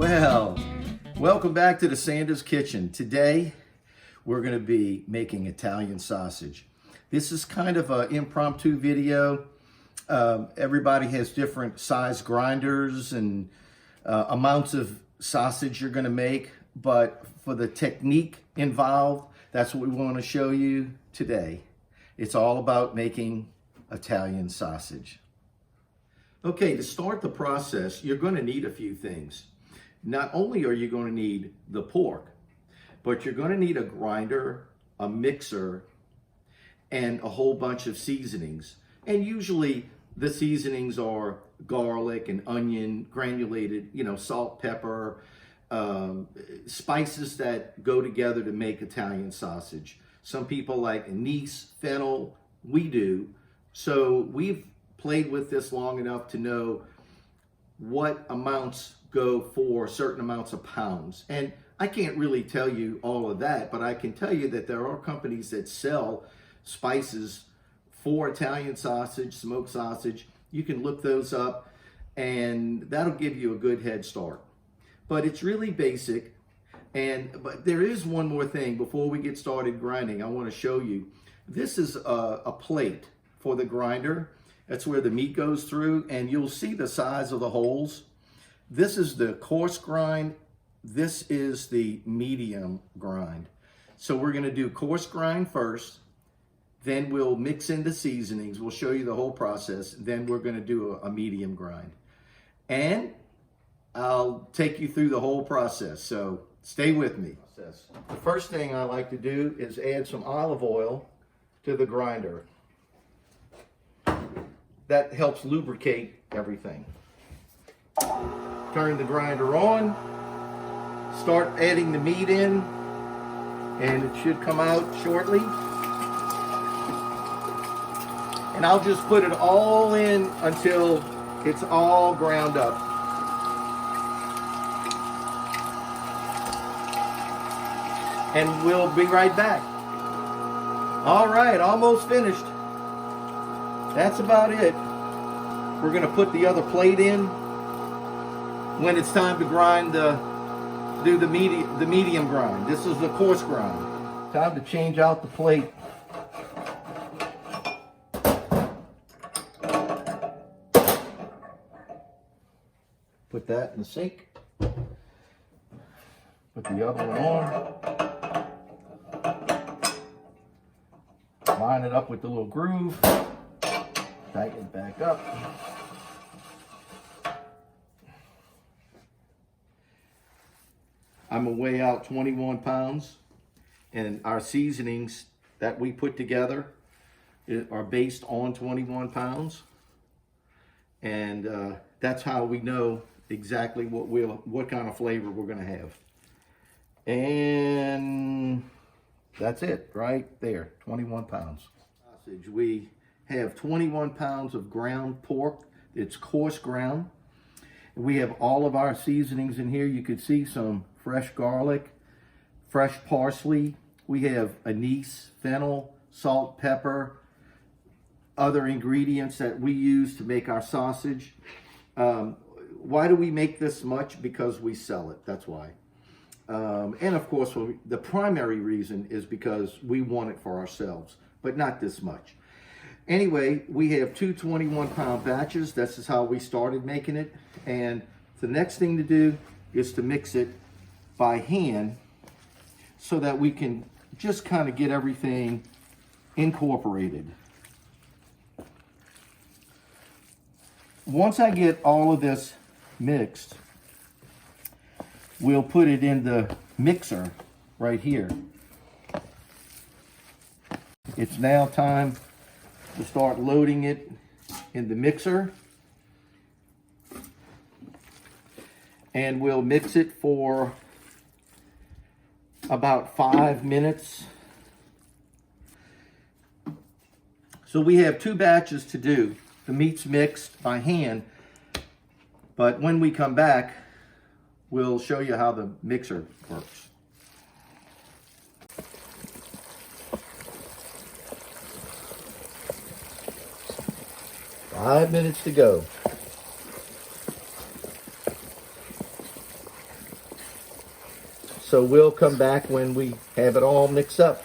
Well, welcome back to the Sanders Kitchen. Today, we're going to be making Italian sausage. This is kind of an impromptu video. Everybody has different size grinders and amounts of sausage you're going to make, but for the technique involved, that's what we want to show you today. It's all about making Italian sausage. Okay, to start the process, you're going to need a few things. Not only are you going to need the pork, but you're going to need a grinder, a mixer, and a whole bunch of seasonings. And usually the seasonings are garlic and onion, granulated, salt, pepper, spices that go together to make Italian sausage. Some people like anise, fennel, we do. So we've played with this long enough to know what amounts go for certain amounts of pounds. And I can't really tell you all of that, but I can tell you that there are companies that sell spices for Italian sausage, smoked sausage. You can look those up and that'll give you a good head start. But it's really basic. But there is one more thing before we get started grinding. I want to show you. This is a plate for the grinder. That's where the meat goes through, and you'll see the size of the holes. This is the coarse grind. This is the medium grind. So we're going to do coarse grind first. Then we'll mix in the seasonings. We'll show you the whole process. Then we're going to do a medium grind. And I'll take you through the whole process. So stay with me. The first thing I like to do is add some olive oil to the grinder. That helps lubricate everything. Turn the grinder on, start adding the meat in, and it should come out shortly. And I'll just put it all in until it's all ground up. And we'll be right back. All right, almost finished. That's about it. We're going to put the other plate in when it's time to grind, do the medium grind. This is the coarse grind. Time to change out the plate. Put that in the sink. Put the other one on. Line it up with the little groove. Tighten it back up. I'm gonna weigh out 21 pounds, and our seasonings that we put together are based on 21 pounds. And that's how we know exactly what kind of flavor we're gonna have. And that's it right there, 21 pounds. Sausage, we have 21 pounds of ground pork. It's coarse ground. We have all of our seasonings in here. You could see some fresh garlic, fresh parsley. We have anise, fennel, salt, pepper, other ingredients that we use to make our sausage. Why do we make this much? Because we sell it, that's why. And of course, the primary reason is because we want it for ourselves, but not this much. Anyway, we have two 21-pound batches. This is how we started making it. And the next thing to do is to mix it by hand so that we can just kind of get everything incorporated. Once I get all of this mixed, we'll put it in the mixer right here. It's now time to start loading it in the mixer, and we'll mix it for about 5 minutes. So we have two batches to do. The meat's mixed by hand, but when we come back, we'll show you how the mixer works. 5 minutes to go. So we'll come back when we have it all mixed up.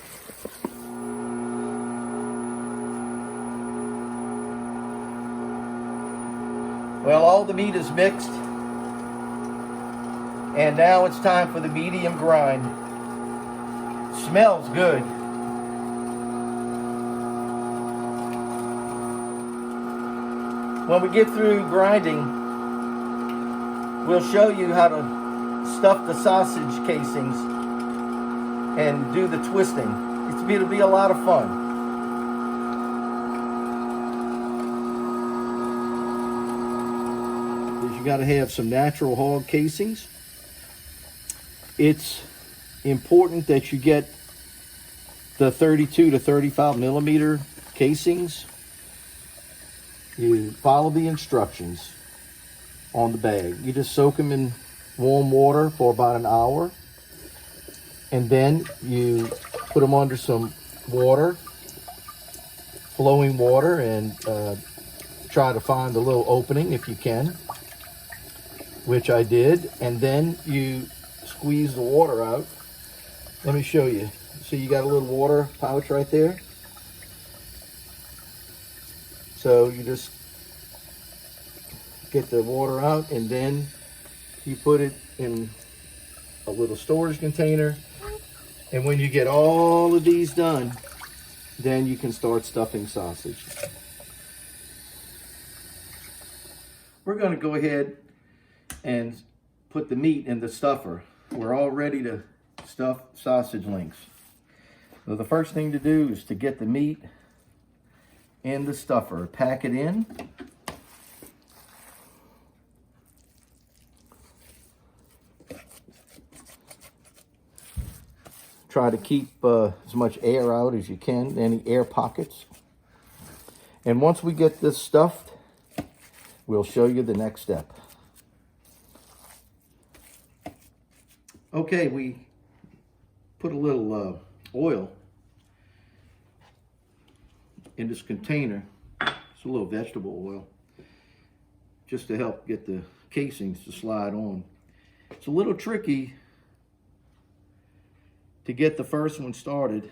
Well, all the meat is mixed. And now it's time for the medium grind. Smells good. When we get through grinding, we'll show you how to stuff the sausage casings and do the twisting. It'll be a lot of fun. You got to have some natural hog casings. It's important that you get the 32 to 35 millimeter casings. You follow the instructions on the bag. You just soak them in warm water for about an hour, and then you put them under some water, flowing water, and try to find a little opening if you can, which I did, and then you squeeze the water out. Let me show you. See, you got a little water pouch right there. So you just get the water out, and then you put it in a little storage container. And when you get all of these done, then you can start stuffing sausage. We're going to go ahead and put the meat in the stuffer. We're all ready to stuff sausage links. So the first thing to do is to get the meat in the stuffer. Pack it in. Try to keep as much air out as you can, any air pockets. And once we get this stuffed, we'll show you the next step. Okay, we put a little oil in this container. It's a little vegetable oil, just to help get the casings to slide on. It's a little tricky to get the first one started,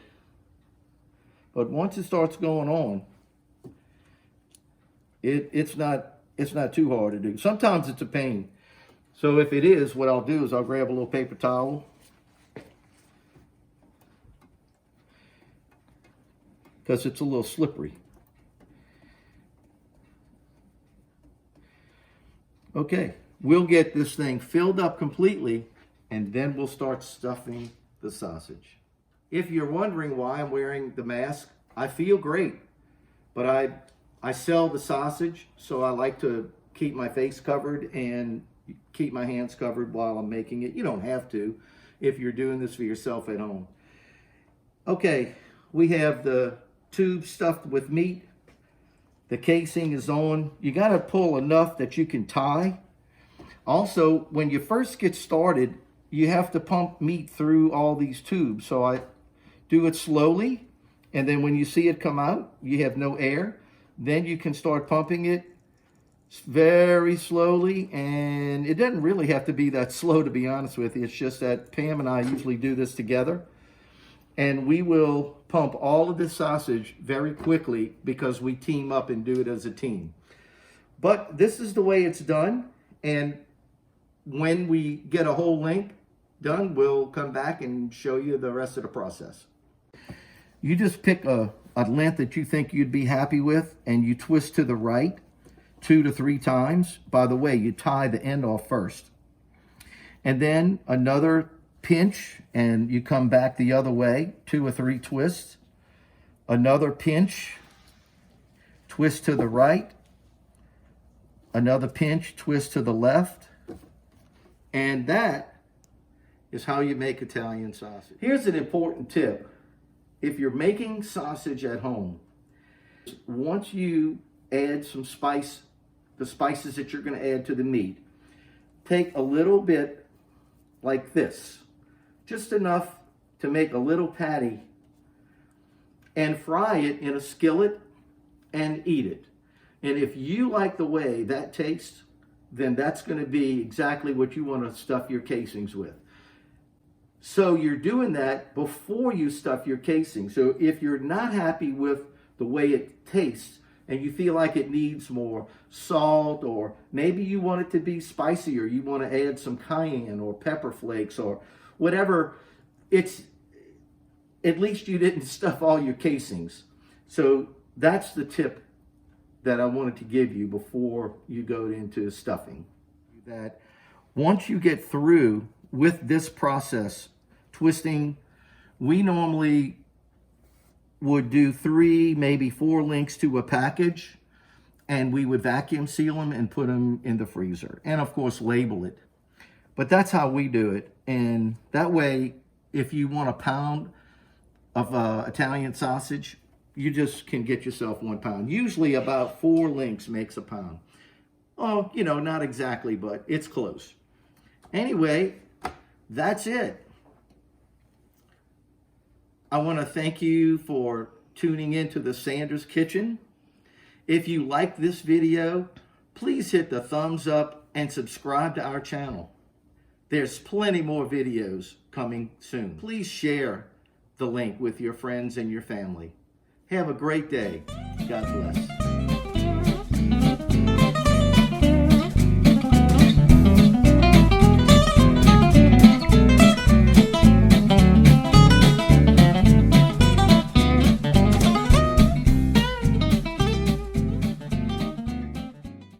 but once it starts going on, it's not too hard to do. Sometimes it's a pain. So if it is, what I'll do is I'll grab a little paper towel, because it's a little slippery. Okay, we'll get this thing filled up completely, and then we'll start stuffing the sausage. If you're wondering why I'm wearing the mask, I feel great, but I sell the sausage, so I like to keep my face covered and keep my hands covered while I'm making it. You don't have to if you're doing this for yourself at home. Okay, we have the tube stuffed with meat. The casing is on. You got to pull enough that you can tie. Also, when you first get started, you have to pump meat through all these tubes. So I do it slowly, and then when you see it come out, you have no air. Then you can start pumping it very slowly, and it doesn't really have to be that slow, to be honest with you. It's just that Pam and I usually do this together, and we will pump all of this sausage very quickly because we team up and do it as a team. But this is the way it's done, and when we get a whole link done, we'll come back and show you the rest of the process. You just pick a length that you think you'd be happy with, and you twist to the right 2 to 3 times. By the way, you tie the end off first. And then another pinch, and you come back the other way, 2 or 3 twists. Another pinch, twist to the right. Another pinch, twist to the left. And that is how you make Italian sausage. Here's an important tip. If you're making sausage at home, once you add some spice, the spices that you're going to add to the meat, take a little bit like this, just enough to make a little patty, and fry it in a skillet and eat it. And if you like the way that tastes, then that's going to be exactly what you want to stuff your casings with. So you're doing that before you stuff your casing. So if you're not happy with the way it tastes and you feel like it needs more salt, or maybe you want it to be spicier, you want to add some cayenne or pepper flakes or whatever, it's at least you didn't stuff all your casings. So that's the tip that I wanted to give you before you go into stuffing. That once you get through with this process, twisting, we normally would do 3, maybe 4 links to a package, and we would vacuum seal them and put them in the freezer. And of course, label it. But that's how we do it. And that way, if you want a pound of Italian sausage, you just can get yourself 1 pound. Usually about 4 links makes a pound. Oh, you know, not exactly, but it's close. Anyway, that's it. I want to thank you for tuning into the Sanders Kitchen. If you like this video, please hit the thumbs up and subscribe to our channel. There's plenty more videos coming soon. Please share the link with your friends and your family. Have a great day. God bless.